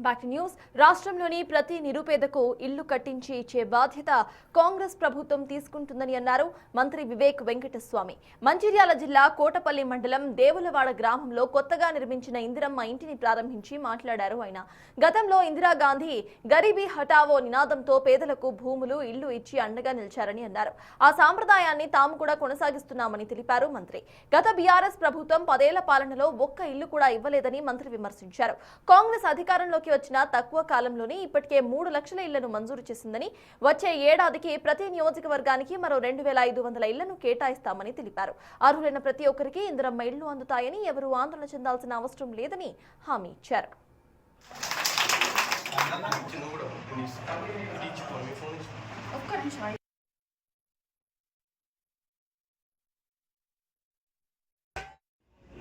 Back to news. రాష్ట్రంలోని ప్రతి నిరుపేదకు ఇల్లు కట్టించి ఇచ్చే బాధ్యత కాంగ్రెస్ ప్రభుత్వం తీసుకుంటుందని అన్నారు మంత్రి వివేక్ వెంకటస్వామి. మంచిర్యాల జిల్లా కోటపల్లి మండలం దేవులవాడ గ్రామంలో కొత్తగా నిర్మించిన ఇందిరమ్మ ఇంటిని ప్రారంభించి మాట్లాడారు ఆయన. గతంలో ఇందిరాగాంధీ గరీబీ హఠావో నినాదంతో పేదలకు భూములు, ఇల్లు ఇచ్చి అండగా నిలిచారని అన్నారు. ఆ సాంప్రదాయాన్ని తాము కూడా కొనసాగిస్తున్నామని తెలిపారు మంత్రి. గత బీఆర్ఎస్ ప్రభుత్వం 10 ఏళ్ల పాలనలో ఒక్క ఇల్లు కూడా ఇవ్వలేదని మంత్రి విమర్శించారు. కాంగ్రెస్ అధికారంలోకి వచ్చిన తక్కువ కాలంలోనే ఇప్పటికే 3 లక్షల ఇళ్లను మంజూరు చేసిందని, వచ్చే ఏడాదికి ప్రతి నియోజకవర్గానికి మరో 2500 ఇళ్లను కేటాయిస్తామని తెలిపారు. అర్హులైన ప్రతి ఒక్కరికి ఇందిరమ్మ ఇళ్లు అందుతాయని, ఎవరూ ఆందోళన చెందాల్సిన అవసరం లేదని హామీ ఇచ్చారు.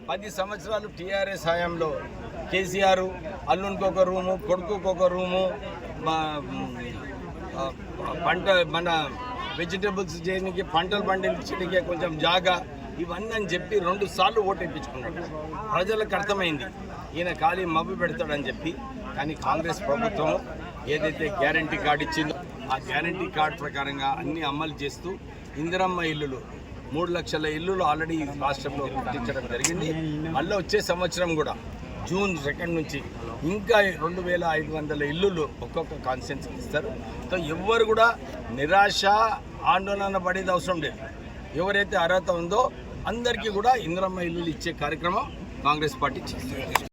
పది సంవత్సరాలు టీఆర్ఎస్ హయాంలో కేసీఆర్ అల్లునికి ఒక రూము, కొడుకుకి ఒక రూము, పంట మన వెజిటబుల్స్ చేయడానికి, పంటలు పండించడానికి కొంచెం జాగా, ఇవన్నీ అని చెప్పి 2 సార్లు ఓటు వేయించుకున్నాడు. ప్రజలకు అర్థమైంది ఈయన ఖాళీ మబ్బు పెడతాడని చెప్పి. కానీ కాంగ్రెస్ ప్రభుత్వం ఏదైతే గ్యారంటీ కార్డు ఇచ్చిందో ఆ గ్యారంటీ కార్డు ప్రకారంగా అన్ని అమలు చేస్తూ ఇందిరమ్మ ఇల్లులు 3 లక్షల ఇల్లులు ఆల్రెడీ రాష్ట్రంలో కట్టించడం జరిగింది. మళ్ళీ వచ్చే సంవత్సరం కూడా జూన్ 2 నుంచి ఇంకా 2500 ఇల్లులు ఒక్కొక్క కాన్స్టిట్యున్సీకి ఇస్తారు. సో ఎవ్వరు కూడా నిరాశ ఆందోళన పడేది అవసరం లేదు. ఎవరైతే అర్హత ఉందో అందరికీ కూడా ఇందిరమ్మ ఇల్లులు ఇచ్చే కార్యక్రమం కాంగ్రెస్ పార్టీ చేస్తుంది.